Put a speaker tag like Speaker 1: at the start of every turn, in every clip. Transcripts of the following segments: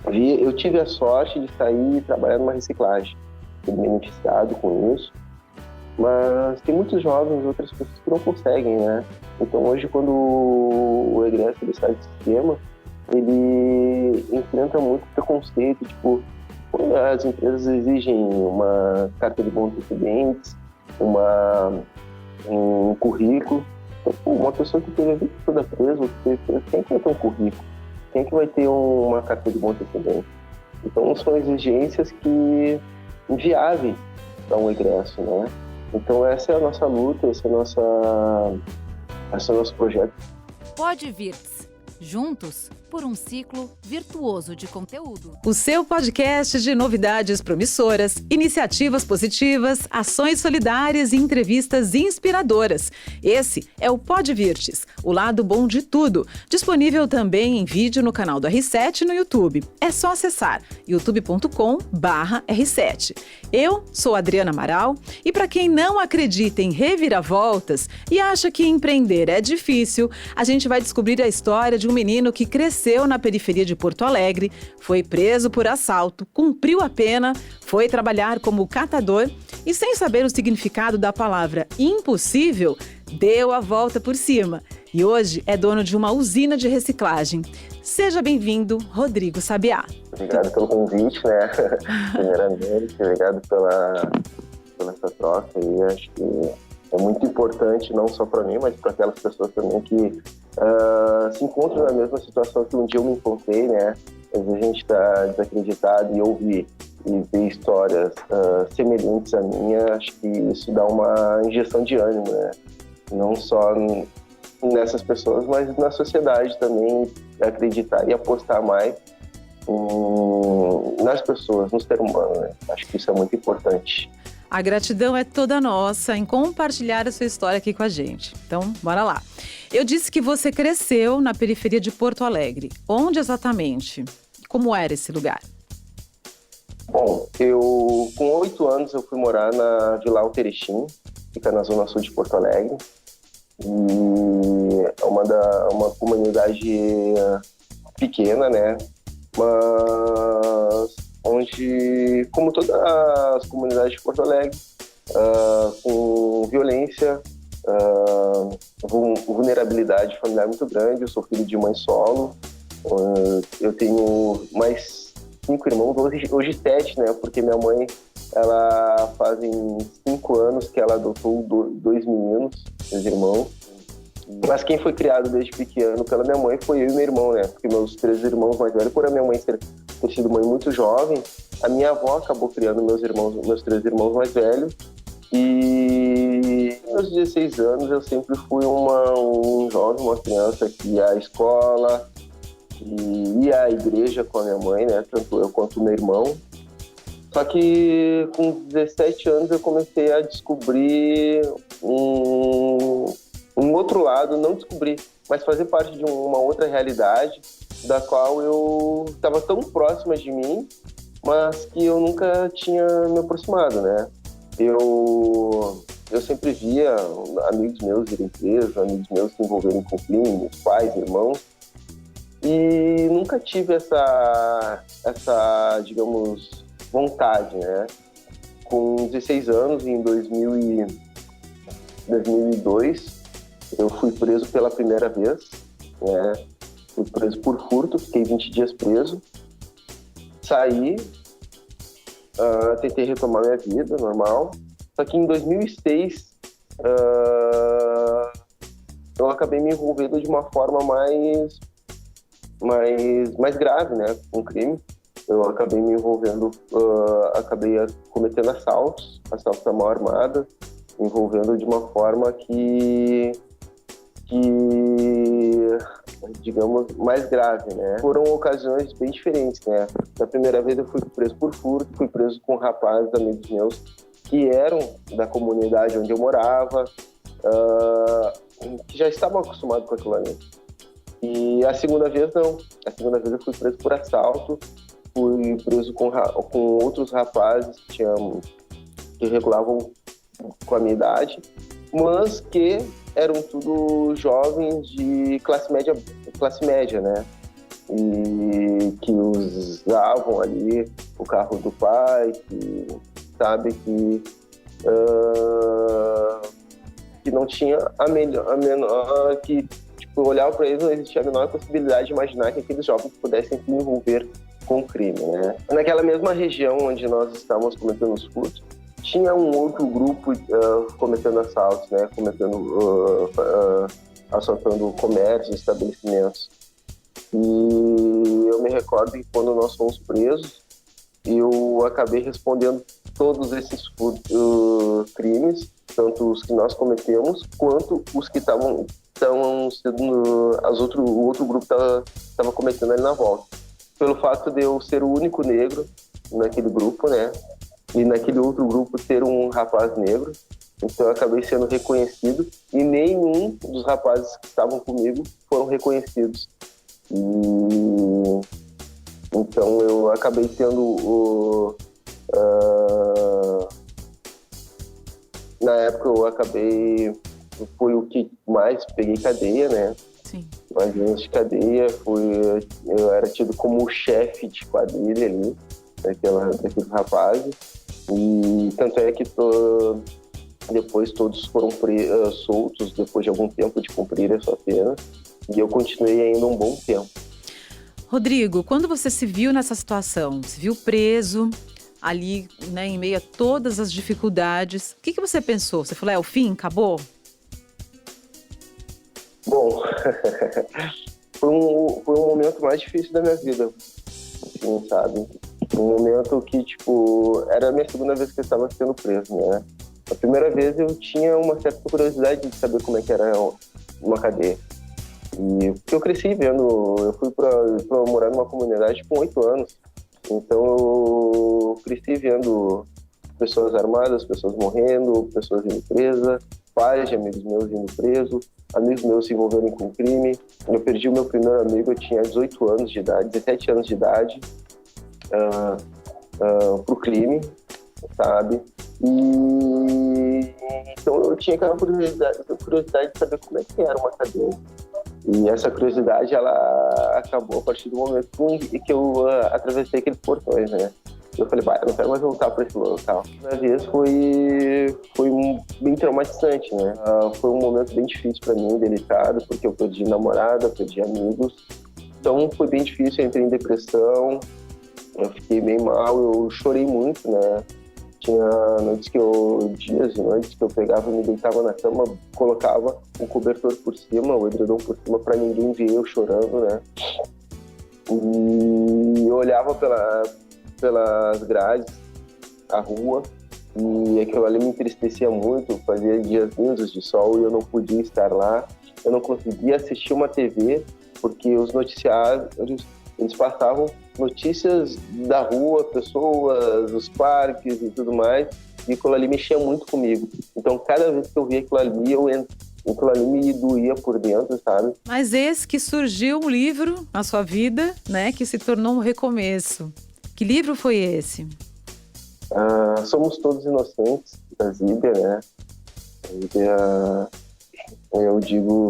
Speaker 1: Eu tive a sorte de sair e trabalhar numa reciclagem, fui beneficiado com isso, mas tem muitos jovens, outras pessoas que não conseguem, né? Então hoje, quando o egresso ele sai do sistema, ele enfrenta muito preconceito, tipo, as empresas exigem uma carta de bons antecedentes, um currículo. Então, uma pessoa que teve a vida toda presa, quem que vai ter um currículo? Quem que vai ter uma carta de bons antecedentes? Então são exigências que inviáveis para um egresso, né? Então essa é a nossa luta, esse é o nosso projeto.
Speaker 2: Podvirts. Juntos por um ciclo virtuoso de conteúdo.
Speaker 3: O seu podcast de novidades promissoras, iniciativas positivas, ações solidárias e entrevistas inspiradoras. Esse é o Podvirts, o lado bom de tudo. Disponível também em vídeo no canal do R7 no YouTube. É só acessar youtube.com/R7. Eu sou Adriana Amaral e para quem não acredita em reviravoltas e acha que empreender é difícil, a gente vai descobrir a história de um menino que cresceu na periferia de Porto Alegre, foi preso por assalto, cumpriu a pena, foi trabalhar como catador e, sem saber o significado da palavra impossível, deu a volta por cima. E hoje é dono de uma usina de reciclagem. Seja bem-vindo, Rodrigo Sabiá.
Speaker 1: Obrigado pelo convite, né? Primeiramente, obrigado pela essa troca. E acho que é muito importante, não só para mim, mas para aquelas pessoas também que se encontram na mesma situação que um dia eu me encontrei, né? Às vezes a gente está desacreditado e ouvir e ver histórias semelhantes à minha, acho que isso dá uma injeção de ânimo, né? Não só nessas pessoas, mas na sociedade também, acreditar e apostar mais nas pessoas, no ser humano, né? Acho que isso é muito importante.
Speaker 3: A gratidão é toda nossa em compartilhar a sua história aqui com a gente. Então, bora lá. Eu disse que você cresceu na periferia de Porto Alegre. Onde exatamente? Como era esse lugar?
Speaker 1: Bom, com 8 anos eu fui morar na Vila Alterechim, fica na zona sul de Porto Alegre. E é uma comunidade pequena, né? Mas onde, como todas as comunidades de Porto Alegre, com violência, vulnerabilidade familiar muito grande. Eu sou filho de mãe solo, eu tenho mais 5 irmãos, hoje 7, né? Porque minha mãe, ela fazem 5 anos que ela adotou 2 meninos, 2 irmãos. Mas quem foi criado desde pequeno pela minha mãe foi eu e meu irmão, né? Porque meus 3 irmãos mais velhos, por a minha mãe ter sido mãe muito jovem, a minha avó acabou criando meus 3 irmãos mais velhos. E aos 16 anos eu sempre fui um jovem, uma criança que ia à escola e ia à igreja com a minha mãe, né? Tanto eu quanto o meu irmão. Só que com 17 anos eu comecei a descobrir um outro lado, não descobrir, mas fazer parte de uma outra realidade da qual eu estava tão próxima de mim, mas que eu nunca tinha me aproximado, né? Eu sempre via amigos meus irem presos, amigos meus se envolverem com crimes, pais, irmãos, e nunca tive essa digamos, vontade, né? Com 16 anos, em 2002, eu fui preso pela primeira vez, né? Fui preso por furto, fiquei 20 dias preso, saí, tentei retomar minha vida normal, só que em 2006 eu acabei me envolvendo de uma forma mais grave, né, com o crime. Eu acabei me envolvendo, acabei cometendo assaltos à mão armada, me envolvendo de uma forma que digamos, mais grave, né? Foram ocasiões bem diferentes, né? Na primeira vez eu fui preso por furto, fui preso com rapazes, amigos meus, que eram da comunidade onde eu morava, que já estavam acostumados com aquilo ali. E a segunda vez não. A segunda vez eu fui preso por assalto, fui preso com outros rapazes que regulavam com a minha idade, mas que eram tudo jovens de classe média, né? E que roubavam ali o carro do pai, que sabe que não tinha a menor que tipo, olhava para eles, não existia a menor possibilidade de imaginar que aqueles jovens pudessem se envolver com o crime, né? Naquela mesma região onde nós estávamos cometendo os furtos, tinha um outro grupo cometendo assaltos, né? Assaltando comércios, estabelecimentos. E eu me recordo que quando nós fomos presos, eu acabei respondendo todos esses crimes, tanto os que nós cometemos, quanto os que estavam sendo o outro grupo estava cometendo ali na volta. Pelo fato de eu ser o único negro naquele grupo, né? E naquele outro grupo ter um rapaz negro, então eu acabei sendo reconhecido e nenhum dos rapazes que estavam comigo foram reconhecidos. E então eu acabei tendo na época foi o que mais peguei cadeia, né?
Speaker 3: Sim.
Speaker 1: Mais anos de cadeia, eu era tido como o chefe de quadrilha ali, daqueles rapazes, e tanto é que depois todos foram soltos depois de algum tempo de cumprir a sua pena, e eu continuei ainda um bom tempo.
Speaker 3: Rodrigo, quando você se viu nessa situação, se viu preso ali, né, em meio a todas as dificuldades, o que você pensou? Você falou, é o fim? Acabou?
Speaker 1: Bom, foi um momento mais difícil da minha vida, assim, sabe? Um momento que, tipo, era a minha segunda vez que eu estava sendo preso, né? A primeira vez eu tinha uma certa curiosidade de saber como é que era uma cadeia. E porque eu cresci vendo, eu fui pra morar numa comunidade com 8 anos, então eu cresci vendo pessoas armadas, pessoas morrendo, pessoas indo presas, pais de amigos meus indo presos, amigos meus se envolverem com crime. Eu perdi o meu primeiro amigo, eu tinha 18 anos de idade, 17 anos de idade, pro crime, sabe? E então eu tinha aquela curiosidade de saber como é que era uma cadeia. E essa curiosidade, ela acabou a partir do momento que eu atravessei aqueles portões, né? Eu falei, eu não quero mais voltar para esse local. Uma vez foi bem traumatizante, né? Foi um momento bem difícil para mim, delicado, porque eu perdi namorada, perdi amigos. Então foi bem difícil, eu entrei em depressão, eu fiquei bem mal, eu chorei muito, né? Tinha dias e noites que eu pegava e me deitava na cama, colocava um cobertor por cima, o edredom por cima, para ninguém ver eu chorando, né? E eu olhava pelas grades, a rua, e aquilo ali me entristecia muito, fazia dias lindos de sol e eu não podia estar lá. Eu não conseguia assistir uma TV, porque os noticiários, eles passavam notícias da rua, pessoas, os parques e tudo mais, e aquilo ali mexia muito comigo. Então, cada vez que eu via aquilo ali me doía por dentro, sabe?
Speaker 3: Mas eis que surgiu um livro na sua vida, né, que se tornou um recomeço. Que livro foi esse?
Speaker 1: Somos Todos Inocentes, da Zíbia, né? A Zíbia,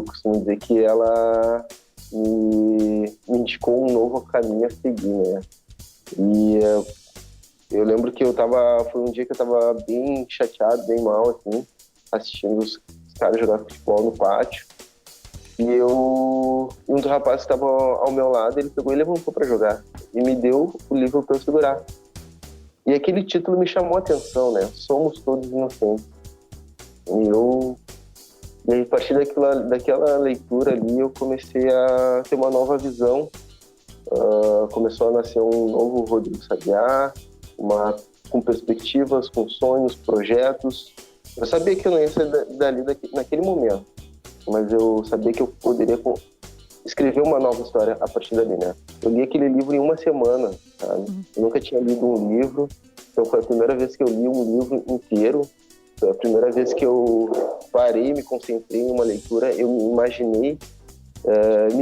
Speaker 1: costumo dizer que ela me indicou um novo caminho a seguir, né? E eu lembro que foi um dia que eu tava bem chateado, bem mal, assim, assistindo os caras jogar futebol no pátio. E um dos rapazes que estava ao meu lado, ele pegou e levantou para jogar. E me deu o livro para eu segurar. E aquele título me chamou a atenção, né? Somos Todos Inocentes. E aí, a partir daquela leitura ali, eu comecei a ter uma nova visão. Começou a nascer um novo Rodrigo Sabiá, com perspectivas, com sonhos, projetos. Eu sabia que eu não ia sair naquele momento, mas eu sabia que eu poderia escrever uma nova história a partir dali, né? Eu li aquele livro em uma semana, sabe? Eu nunca tinha lido um livro, então foi a primeira vez que eu li um livro inteiro. Foi a primeira vez que eu parei, me concentrei em uma leitura, eu me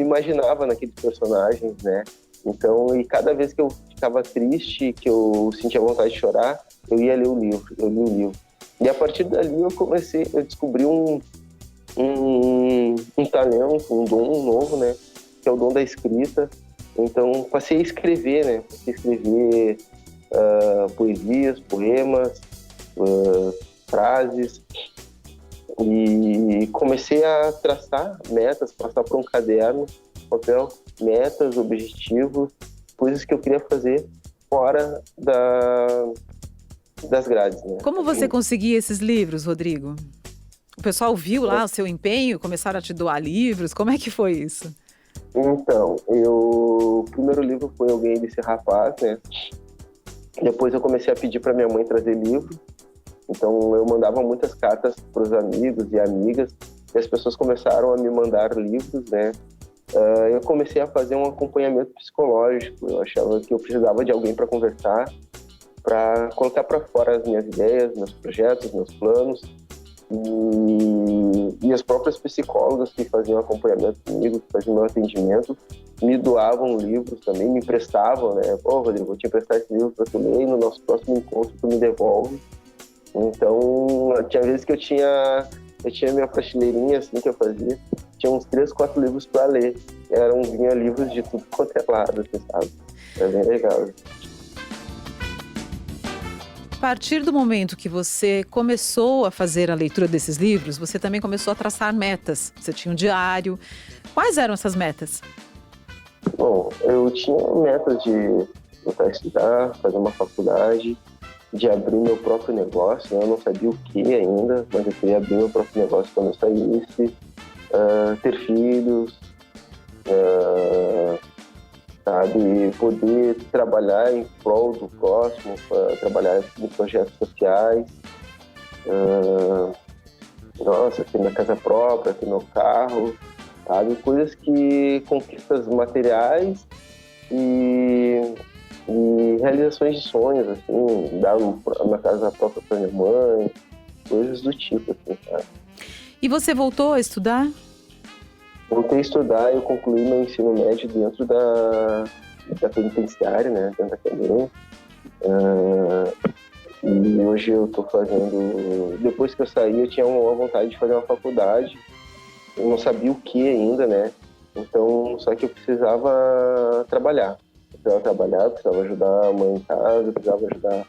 Speaker 1: imaginava naqueles personagens, né? Então, e cada vez que eu ficava triste, que eu sentia vontade de chorar, eu li o livro. E a partir dali eu descobri um talento, um dom novo, né? Que é o dom da escrita. Então, passei a escrever, né? Passei a escrever poesias, poemas, frases, e comecei a traçar metas, passar por um caderno, papel, metas, objetivos, coisas que eu queria fazer fora das grades, né?
Speaker 3: Como você conseguia esses livros, Rodrigo? O pessoal viu lá o seu empenho, começaram a te doar livros, como é que foi isso?
Speaker 1: Então, o primeiro livro foi Alguém Desse Rapaz, né? Depois eu comecei a pedir para minha mãe trazer livro. Então eu mandava muitas cartas para os amigos e amigas, e as pessoas começaram a me mandar livros, né? Eu comecei a fazer um acompanhamento psicológico. Eu achava que eu precisava de alguém para conversar, para colocar para fora as minhas ideias, meus projetos, meus planos. E as próprias psicólogas que faziam acompanhamento comigo, que faziam meu atendimento, me doavam livros também, me emprestavam, né? Pô, Rodrigo, vou te emprestar esse livro para tu ler e no nosso próximo encontro tu me devolve. Então, tinha vezes que eu tinha minha prateleirinha, assim, que eu fazia, tinha uns 3, 4 livros para ler. Vinha livros de tudo quanto é lado, assim, sabe? É bem legal.
Speaker 3: A partir do momento que você começou a fazer a leitura desses livros, você também começou a traçar metas. Você tinha um diário. Quais eram essas metas?
Speaker 1: Bom, eu tinha metas de voltar a estudar, fazer uma faculdade, de abrir meu próprio negócio. Eu não sabia o que ainda, mas eu queria abrir meu próprio negócio quando eu saísse, ter filhos, sabe, poder trabalhar em prol do próximo, trabalhar em projetos sociais, ter minha casa própria, ter meu carro, sabe, coisas conquistas materiais e realizações de sonhos, assim, dar uma casa própria para minha mãe, coisas do tipo, assim, sabe.
Speaker 3: E você voltou a estudar?
Speaker 1: Voltei a estudar, eu concluí meu ensino médio dentro da penitenciária, né, dentro da cadeia. E hoje eu estou fazendo... Depois que eu saí, eu tinha uma vontade de fazer uma faculdade. Eu não sabia o que ainda, né? Então, só que eu precisava trabalhar. Eu precisava ajudar a mãe em casa, eu precisava ajudar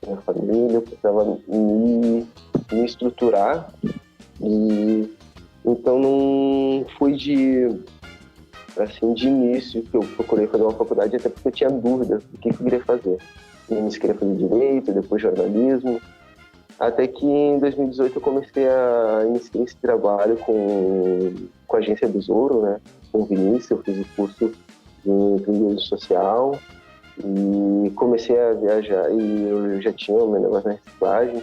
Speaker 1: a minha família, eu precisava me estruturar. E então não foi de início que eu procurei fazer uma faculdade, até porque eu tinha dúvidas do que eu queria fazer. Eu queria fazer direito, depois jornalismo, até que em 2018 eu comecei a iniciar esse trabalho com a Agência Besouro, né, com o Vinícius. Eu fiz o curso de empreendedorismo social e comecei a viajar, e eu já tinha o meu negócio na reciclagem.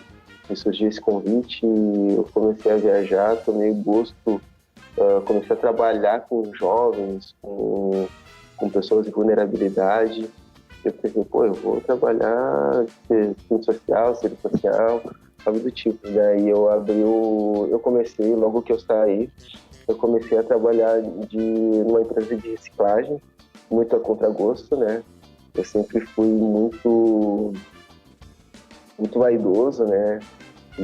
Speaker 1: Me surgiu esse convite e eu comecei a viajar, tomei gosto, comecei a trabalhar com jovens, com pessoas de vulnerabilidade. Eu pensei, eu vou trabalhar assistente social, serviço social, algo do tipo. Daí eu comecei, logo que eu saí, eu comecei a trabalhar numa empresa de reciclagem, muito a contragosto, né? Eu sempre fui muito vaidoso, né? E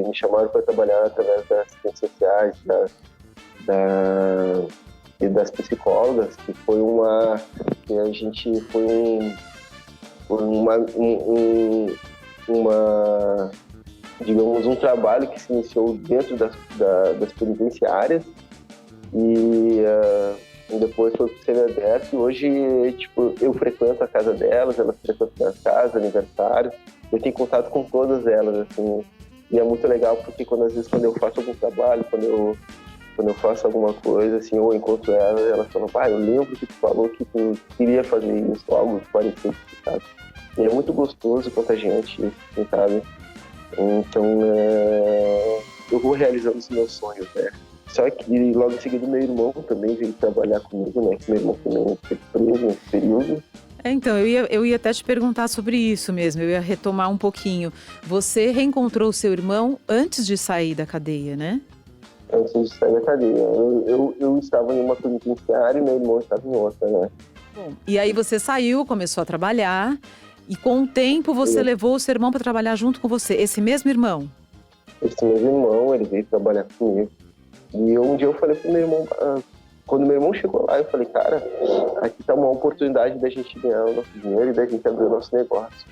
Speaker 1: me chamaram para trabalhar através das assistentes sociais, e das psicólogas, que foi digamos, um trabalho que se iniciou dentro das penitenciárias e depois foi para o semiaberto, e hoje, eu frequento a casa delas, elas frequentam minha casa, aniversário, eu tenho contato com todas elas, assim, e é muito legal porque às vezes quando eu faço algum trabalho, quando eu faço alguma coisa, assim, ou encontro elas falam, eu lembro que tu falou que tu queria fazer isso, algo parecido, sabe? E é muito gostoso, contagiante, assim, sabe? Então, eu vou realizando os meus sonhos, né? Só que logo em seguida meu irmão também veio trabalhar comigo, né? Meu irmão também foi preso nesse período.
Speaker 3: Então, eu ia até te perguntar sobre isso mesmo, eu ia retomar um pouquinho. Você reencontrou o seu irmão antes de sair da cadeia, né?
Speaker 1: Antes de sair da cadeia. Eu estava em uma penitenciária e meu irmão estava em outra, né?
Speaker 3: Bom, e aí você saiu, começou a trabalhar, e com o tempo você levou o seu irmão para trabalhar junto com você, esse mesmo irmão?
Speaker 1: Esse mesmo irmão, ele veio trabalhar comigo. E um dia eu falei pro meu irmão, quando meu irmão chegou lá, eu falei, cara, aqui tá uma oportunidade da gente ganhar o nosso dinheiro e da gente abrir o nosso negócio.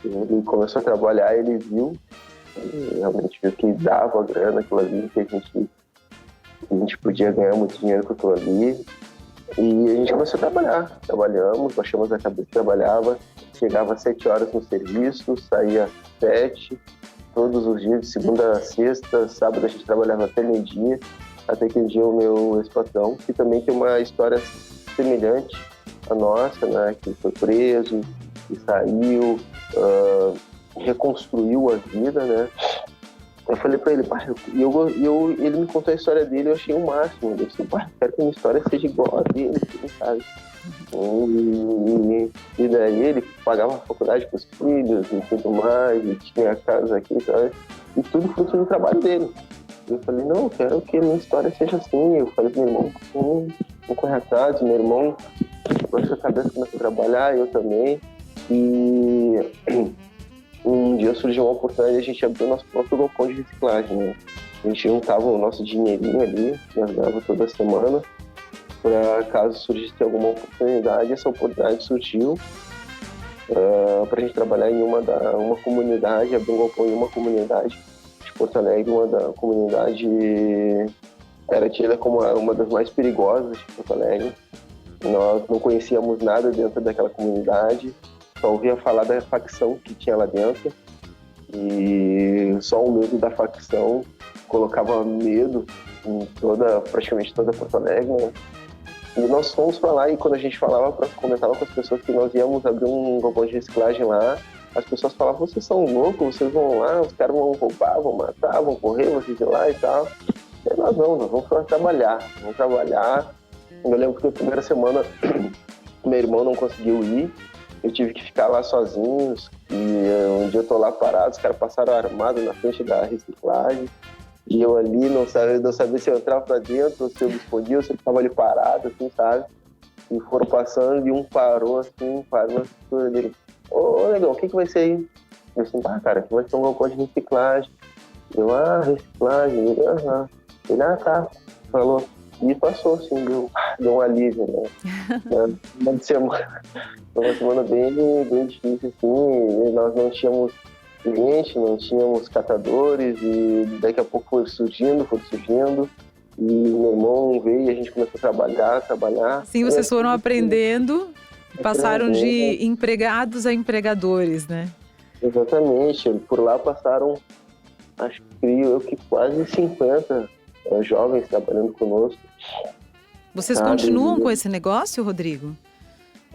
Speaker 1: Ele começou a trabalhar, ele viu, e realmente viu que dava grana aquilo ali, que a gente podia ganhar muito dinheiro com aquilo ali. E a gente começou a trabalhar. Trabalhamos, baixamos a cabeça, trabalhava, chegava às 7 horas no serviço, saía às 7, todos os dias, de segunda a sexta, sábado a gente trabalhava até meio-dia, até que um dia o meu ex-patrão, que também tem uma história semelhante à nossa, né, que foi preso, que saiu, reconstruiu a vida, né. Eu falei pra ele, pai, ele me contou a história dele, eu achei o máximo. Eu disse, pai, quero que a minha história seja igual a dele, sabe? E daí ele pagava a faculdade com os filhos e tudo mais, e tinha a casa aqui, sabe? E tudo fruto do trabalho dele. Eu falei, não, eu quero que a minha história seja assim. Eu falei pro meu irmão, vou correr atrás. Meu irmão baixou a cabeça, começou a trabalhar, eu também. E um dia surgiu uma oportunidade de a gente abrir o nosso próprio galpão de reciclagem, né? A gente juntava o nosso dinheirinho ali, nós dava toda semana, para caso surgisse alguma oportunidade. Essa oportunidade surgiu para a gente trabalhar em uma comunidade, abrir um galpão em uma comunidade de Porto Alegre, uma comunidade era tida como uma das mais perigosas de Porto Alegre. Nós não conhecíamos nada dentro daquela comunidade, só ouvia falar da facção que tinha lá dentro, e só o medo da facção colocava medo em praticamente toda Porto Alegre, né? E nós fomos para lá, e quando a gente comentava com as pessoas que nós íamos abrir um galpão de reciclagem lá, as pessoas falavam, vocês são loucos, vocês vão lá, os caras vão roubar, vão matar, vão correr, vocês ir lá e tal. E nós vamos trabalhar. Eu lembro que a primeira semana meu irmão não conseguiu ir, eu tive que ficar lá sozinho, e um dia eu tô lá parado, os caras passaram armado na frente da reciclagem, e eu ali não sabia se eu entrava pra dentro, ou se eu me escondia, ou se eu ficava ali parado, assim, sabe? E foram passando, e um parou na cintura dele. Ô, negão, o que vai ser aí? Eu disse, cara, aqui vai ser um galpão de reciclagem. Eu, reciclagem? Ele, Ele, tá. Falou. E passou, assim, deu um alívio, né? Uma semana bem difícil, assim, e nós não tínhamos cliente, não tínhamos catadores, e daqui a pouco foi surgindo, e meu irmão veio e a gente começou a trabalhar.
Speaker 3: Sim, vocês foram aprendendo, passaram de empregados a empregadores, né?
Speaker 1: Exatamente, por lá passaram, acho que quase 50 jovens trabalhando conosco.
Speaker 3: Vocês continuam com esse negócio, Rodrigo?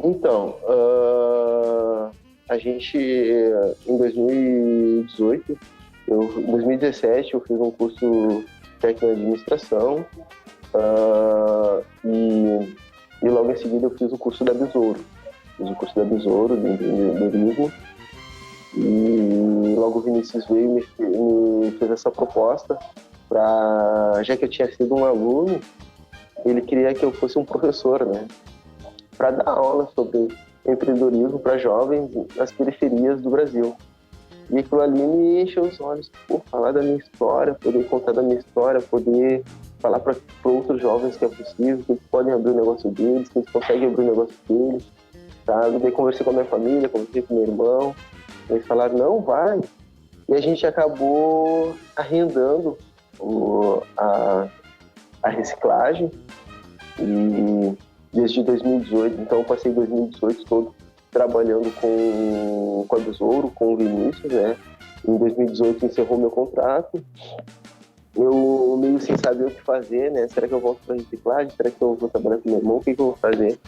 Speaker 1: Então, a gente, em 2018, em 2017, eu fiz um curso técnico em administração, e logo em seguida eu fiz o curso da Besouro. Fiz o curso da Besouro, de empreendedorismo, e logo o Vinícius veio e me fez essa proposta, já que eu tinha sido um aluno, ele queria que eu fosse um professor, né? Para dar aula sobre empreendedorismo para jovens nas periferias do Brasil. E aquilo ali me encheu os olhos, falar da minha história, poder contar da minha história, poder falar para outros jovens que é possível, que eles podem abrir o negócio deles, que eles conseguem abrir o negócio deles, sabe? Daí conversei com a minha família, conversei com meu irmão, eles falaram, não, vai. E a gente acabou arrendando a reciclagem, e desde 2018, então eu passei 2018 todo trabalhando com a Besouro, com o Vinícius, né? Em 2018 encerrou meu contrato, eu meio sem saber o que fazer, né? Será que eu volto para reciclagem? Será que eu vou trabalhar com meu irmão? O que eu vou fazer?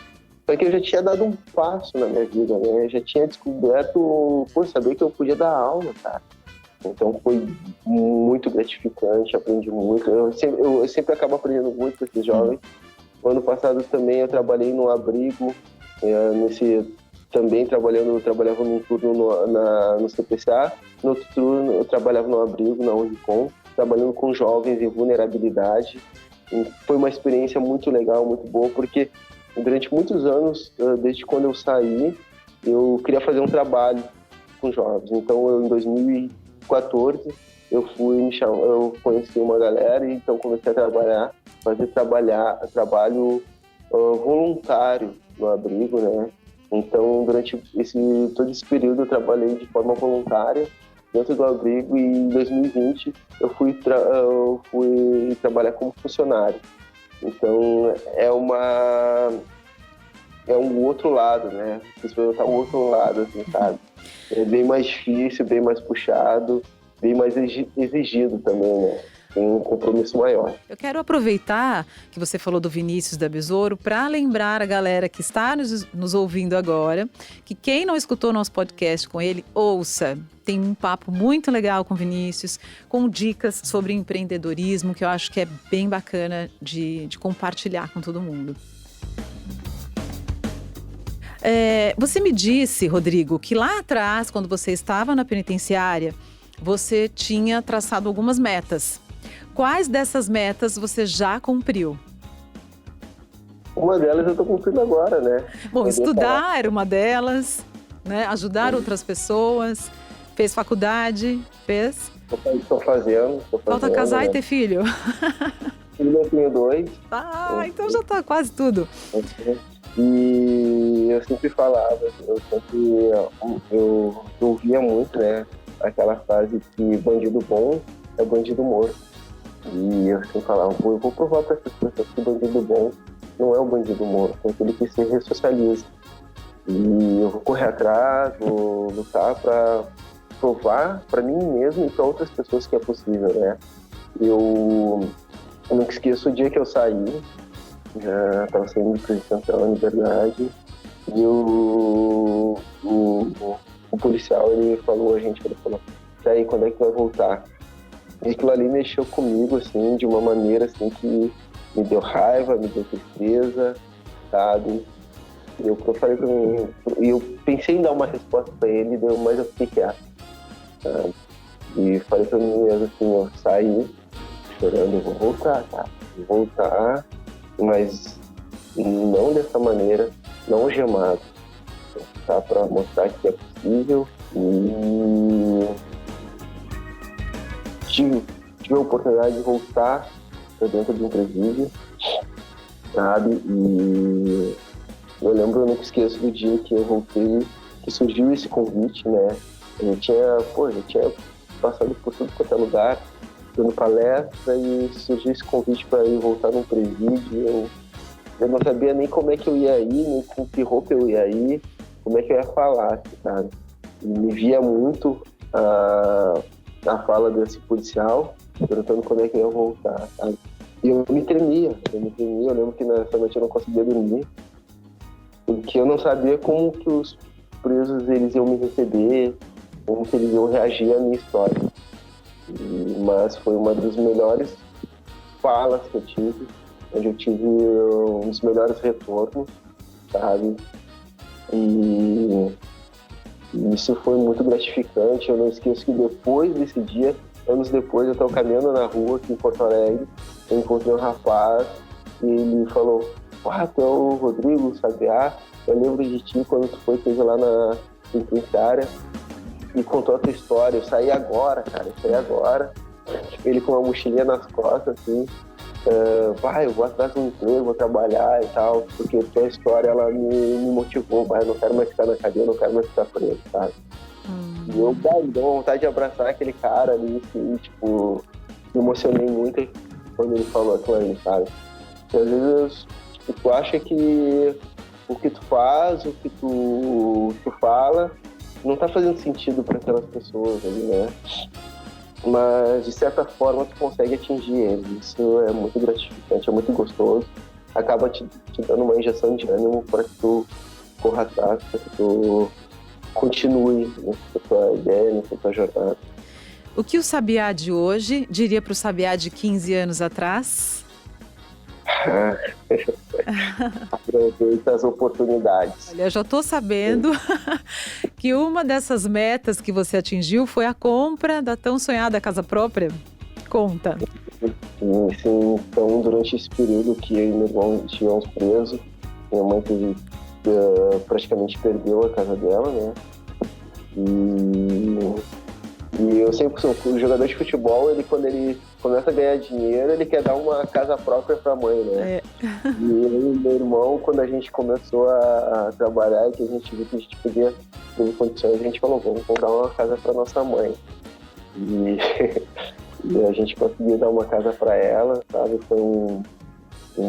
Speaker 1: Só que eu já tinha dado um passo na minha vida, né? Eu já tinha descoberto, saber que eu podia dar aula, cara. Então foi muito gratificante, aprendi muito. Eu sempre acabo aprendendo muito com esses jovens. No ano passado também eu trabalhei no abrigo, também trabalhava num turno no CPCA, no outro turno eu trabalhava no abrigo, na Unicom, trabalhando com jovens em vulnerabilidade. E foi uma experiência muito legal, muito boa, porque durante muitos anos, desde quando eu saí, eu queria fazer um trabalho com jovens. Então, em 2014, eu conheci uma galera e então comecei a trabalhar fazer trabalho voluntário no abrigo, né? Então, durante todo esse período, eu trabalhei de forma voluntária dentro do abrigo, e em 2020 eu fui trabalhar como funcionário. Então, é um outro lado, né? Experimentar um outro lado, assim, sabe? É bem mais difícil, bem mais puxado, bem mais exigido também, né? Tem um compromisso maior.
Speaker 3: Eu quero aproveitar que você falou do Vinícius da Besouro para lembrar a galera que está nos ouvindo agora que quem não escutou nosso podcast com ele, ouça. Tem um papo muito legal com o Vinícius, com dicas sobre empreendedorismo, que eu acho que é bem bacana de compartilhar com todo mundo. Você me disse, Rodrigo, que lá atrás, quando você estava na penitenciária, você tinha traçado algumas metas. Quais dessas metas você já cumpriu?
Speaker 1: Uma delas eu estou cumprindo agora, né?
Speaker 3: Bom, estudar era uma delas, né? Ajudar outras pessoas. Fez faculdade? Fez?
Speaker 1: Estou fazendo.
Speaker 3: Falta casar, né? E ter filho?
Speaker 1: Filho, eu tenho 2.
Speaker 3: Então já está quase tudo.
Speaker 1: E eu sempre falava, eu ouvia muito, né? Aquela frase que bandido bom é bandido morto. E eu sempre falava, eu vou provar para essas pessoas que o bandido bom não é o bandido morto, é aquele que se ressocializa. E eu vou correr atrás, vou lutar para provar para mim mesmo e para outras pessoas que é possível, né? Eu nunca esqueço o dia que eu saí, já estava saindo de prisão na Liberdade, e o policial, ele falou, ele falou, e aí, quando é que vai voltar? E aquilo ali mexeu comigo, assim, de uma maneira, assim, que me deu raiva, me deu tristeza, sabe? Eu falei pra mim, eu pensei em dar uma resposta pra ele, mas eu fiquei quieto, sabe? E falei pra mim mesmo, assim, eu saí chorando, eu vou voltar, tá? Vou voltar, mas não dessa maneira, não algemado, tá? Pra mostrar que é possível. E tive a oportunidade de voltar para dentro de um presídio, sabe? E eu lembro, eu nunca esqueço do dia que eu voltei, que surgiu esse convite, né? Eu tinha passado por tudo quanto é lugar, dando palestra, e surgiu esse convite para ir voltar num presídio. Eu não sabia nem como é que eu ia ir, nem com que roupa eu ia ir, como é que eu ia falar, sabe? E me via muito a fala desse policial, perguntando quando é que eu ia voltar, sabe? E eu me tremia, eu lembro que nessa noite eu não conseguia dormir, porque eu não sabia como que os presos eles iam me receber, como que eles iam reagir à minha história. Mas foi uma das melhores falas que eu tive, onde eu tive um dos melhores retornos, sabe? E isso foi muito gratificante. Eu não esqueço que depois desse dia, anos depois, eu estava caminhando na rua aqui em Porto Alegre, eu encontrei um rapaz e ele falou: tu é o Rodrigo Sabiá, eu lembro de ti quando tu fez lá na penitenciária, e contou a tua história. Eu saí agora, ele com uma mochilinha nas costas, assim, eu vou atrás de um emprego, vou trabalhar e tal, porque a tua história, ela me motivou, eu não quero mais ficar na cadeia, eu não quero mais ficar preso, sabe? E eu dei vontade de abraçar aquele cara ali, assim, tipo, me emocionei muito quando ele falou aquilo ali, sabe? Porque às vezes, tu acha que o que tu faz, o que tu fala, não tá fazendo sentido para aquelas pessoas ali, né? Mas, de certa forma, tu consegue atingir eles. Isso é muito gratificante, é muito gostoso. Acaba te dando uma injeção de ânimo para que tu corra atrás, para que tu continue nessa tua ideia, nessa tua jornada.
Speaker 3: O que o Sabiá de hoje diria para o Sabiá de 15 anos atrás?
Speaker 1: Aproveita as oportunidades.
Speaker 3: Olha, eu já estou sabendo que uma dessas metas que você atingiu foi a compra da tão sonhada casa própria. Conta.
Speaker 1: Sim, então durante esse período que eu e meu irmão estivemos presos, minha mãe praticamente perdeu a casa dela, né? E E eu sempre sou o jogador de futebol, quando ele começa a ganhar dinheiro, ele quer dar uma casa própria para a mãe, né? E eu e meu irmão, quando a gente começou a trabalhar, que a gente viu que a gente podia ter condições, a gente falou, vamos dar uma casa para nossa mãe. E, e a gente conseguiu dar uma casa para ela, sabe? Foi um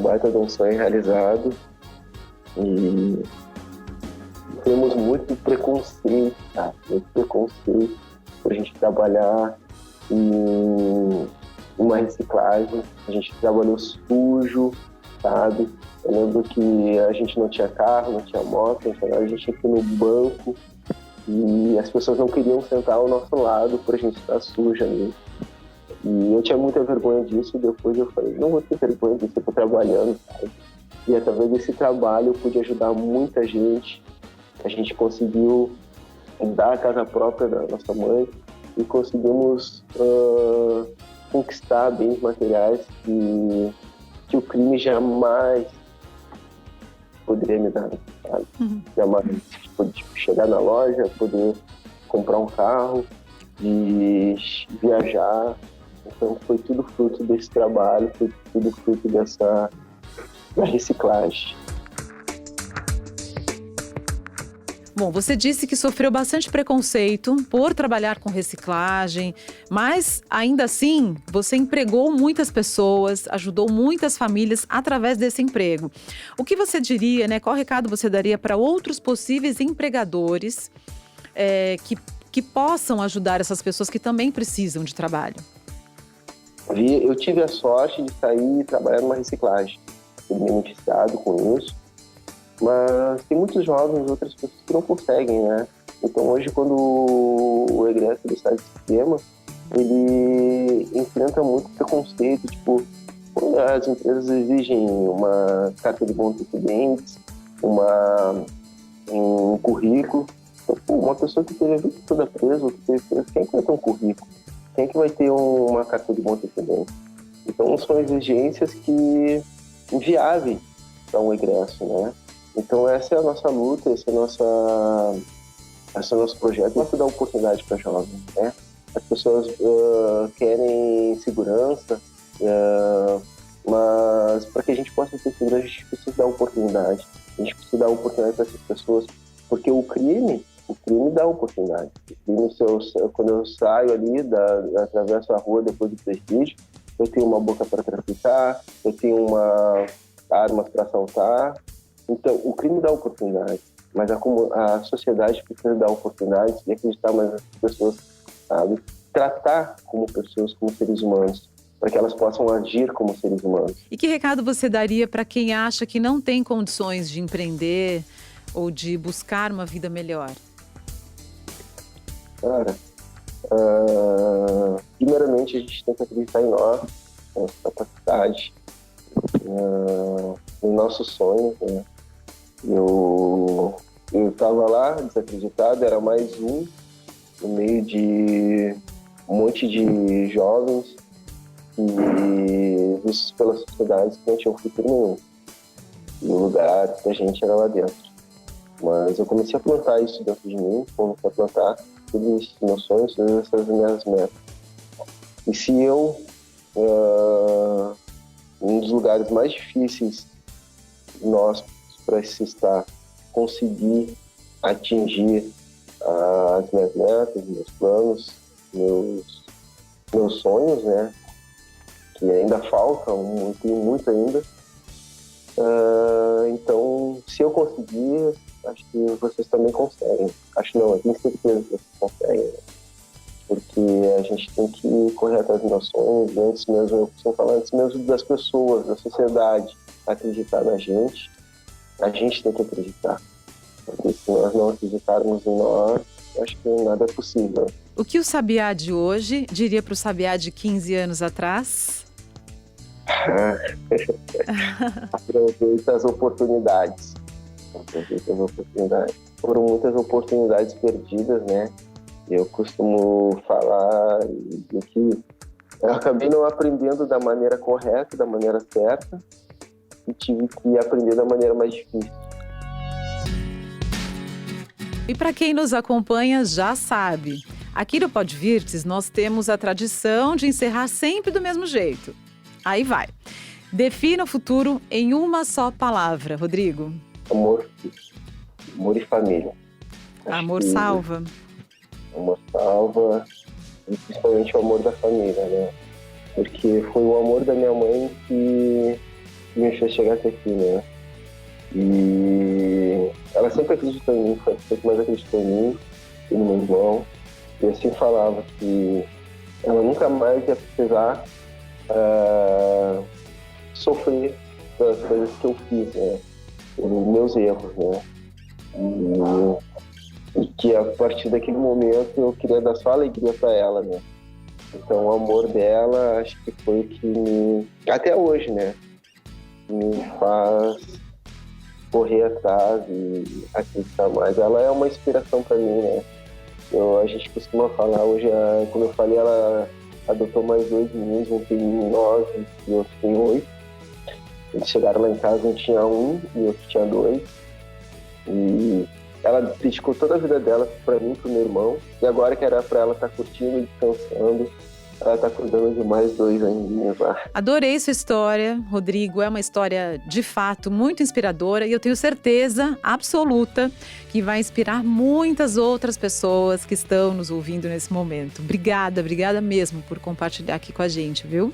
Speaker 1: baita de um sonho realizado. E temos muito preconceito, tá? Muito preconceito por a gente trabalhar em uma reciclagem. A gente trabalhou sujo, sabe? Eu lembro que a gente não tinha carro, não tinha moto, a gente ia aqui no banco e as pessoas não queriam sentar ao nosso lado por a gente estar suja ali. E eu tinha muita vergonha disso, depois eu falei, não vou ter vergonha disso, eu tô trabalhando, sabe? E através desse trabalho eu pude ajudar muita gente. A gente conseguiu dar a casa própria da nossa mãe e conseguimos conquistar bens materiais que o crime jamais poderia me dar, sabe? Jamais. Tipo, chegar na loja, poder comprar um carro e viajar. Então foi tudo fruto desse trabalho, foi tudo fruto da reciclagem.
Speaker 3: Bom, você disse que sofreu bastante preconceito por trabalhar com reciclagem, mas ainda assim você empregou muitas pessoas, ajudou muitas famílias através desse emprego. O que você diria, né? Qual recado você daria para outros possíveis empregadores que possam ajudar essas pessoas que também precisam de trabalho?
Speaker 1: Eu tive a sorte de sair e trabalhar numa reciclagem. Fui beneficiado com isso. Mas tem muitos jovens, outras pessoas que não conseguem, né? Então hoje, quando o egresso ele sai do sistema, ele enfrenta muito preconceito, tipo, as empresas exigem uma carta de bons antecedentes, um currículo. Então, uma pessoa que teve a vida toda presa, quem que vai ter um currículo? Quem que vai ter uma carta de bons antecedentes? Então são exigências que inviáveis para um egresso, né? Então essa é a nossa luta, esse é o nosso projeto, é dar oportunidade para jovens, né? As pessoas querem segurança, mas para que a gente possa ter segurança, a gente precisa dar oportunidade. A gente precisa dar oportunidade para essas pessoas, porque o crime dá oportunidade. O crime, quando eu saio ali, atravesso a rua depois do prestígio, eu tenho uma boca para traficar, eu tenho armas para assaltar. Então, o crime dá oportunidade, mas a sociedade precisa dar oportunidades e acreditar mais nas pessoas, sabe? Tratar como pessoas, como seres humanos, para que elas possam agir como seres humanos.
Speaker 3: E que recado você daria para quem acha que não tem condições de empreender ou de buscar uma vida melhor?
Speaker 1: Cara, primeiramente a gente tem que acreditar em nós, na nossa capacidade, no nosso sonho, né? Eu estava lá desacreditado, era mais um no meio de um monte de jovens e vistos pela sociedade que não tinham futuro nenhum. E o lugar da gente era lá dentro. Mas eu comecei a plantar isso dentro de mim, comecei a plantar todos esses meus sonhos, todas essas minhas metas. E se eu, um dos lugares mais difíceis nós para se estar, conseguir atingir as minhas metas, meus planos, meus sonhos, né? Que ainda faltam, muito ainda. Então, se eu conseguir, acho que vocês também conseguem. Acho não, eu tenho certeza que vocês conseguem. Né? Porque a gente tem que correr atrás dos nossos sonhos, antes mesmo, eu costumo falar, antes mesmo das pessoas, da sociedade acreditar na gente. A gente tem que acreditar, porque se nós não acreditarmos em nós, acho que nada é possível.
Speaker 3: O que o Sabiá de hoje diria para o Sabiá de 15 anos atrás?
Speaker 1: Aproveita as oportunidades. Foram muitas oportunidades perdidas, né? Eu costumo falar que eu acabei não aprendendo da maneira correta, da maneira certa, e tive que aprender da maneira mais difícil.
Speaker 3: E para quem nos acompanha já sabe, Aqui no Podvirtes, nós temos a tradição de encerrar sempre do mesmo jeito. Aí vai. Defina o futuro em uma só palavra, Rodrigo.
Speaker 1: Amor. Amor e família.
Speaker 3: Amor salva.
Speaker 1: Amor salva, e principalmente o amor da família, né? Porque foi o amor da minha mãe que me fez chegar até aqui, né? E ela sempre acreditou em mim, foi a pessoa que mais acreditou em mim e no meu irmão. E assim falava que ela nunca mais ia precisar sofrer pelas coisas que eu fiz, né? Pelos meus erros, né? E que a partir daquele momento eu queria dar só alegria para ela, né? Então o amor dela acho que foi o que até hoje, né? Me faz correr atrás e acreditar mais. Ela é uma inspiração para mim, né? A gente costuma falar hoje, como eu falei, ela adotou mais 2 meninos, um tem 9 e outro tem 8. Eles chegaram lá em casa, um tinha 1 e outro tinha 2. E ela dedicou toda a vida dela para mim, pro meu irmão. E agora que era para ela estar curtindo e descansando, ela está cuidando de mais 2 aninhos lá.
Speaker 3: Adorei sua história, Rodrigo. É uma história, de fato, muito inspiradora. E eu tenho certeza absoluta que vai inspirar muitas outras pessoas que estão nos ouvindo nesse momento. Obrigada mesmo por compartilhar aqui com a gente, viu?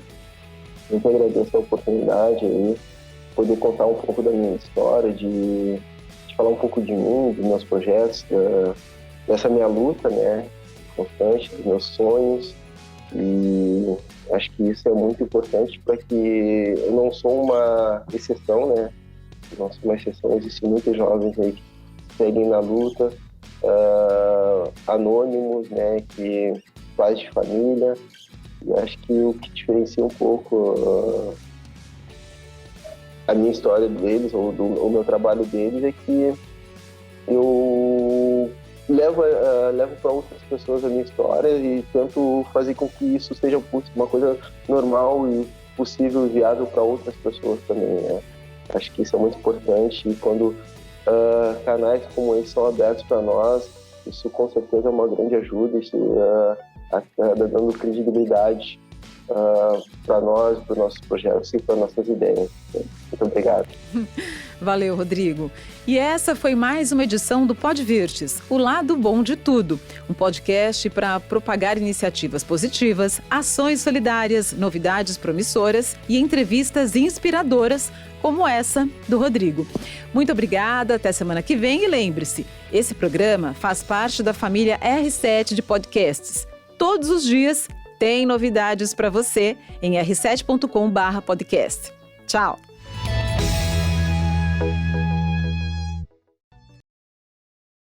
Speaker 1: Eu agradeço a oportunidade aí, poder contar um pouco da minha história, de falar um pouco de mim, dos meus projetos, dessa minha luta, né, constante, dos meus sonhos. E acho que isso é muito importante para que eu não sou uma exceção, né? Não sou uma exceção, existem muitos jovens aí que seguem na luta, anônimos, né? Que pais de família. E acho que o que diferencia um pouco a minha história deles, ou o meu trabalho deles, é que eu levo para outras pessoas a minha história e tento fazer com que isso seja uma coisa normal e possível e viável para outras pessoas também, né? Acho que isso é muito importante e quando canais como esse são abertos para nós, isso com certeza é uma grande ajuda, isso dando credibilidade para nós, para os nossos projetos e para nossas ideias. Muito obrigado.
Speaker 3: Valeu, Rodrigo. E essa foi mais uma edição do Podvirtes, o lado bom de tudo. Um podcast para propagar iniciativas positivas, ações solidárias, novidades promissoras e entrevistas inspiradoras como essa do Rodrigo. Muito obrigada, até semana que vem e lembre-se, esse programa faz parte da família R7 de podcasts. Todos os dias tem novidades para você em r7.com/podcast. Tchau!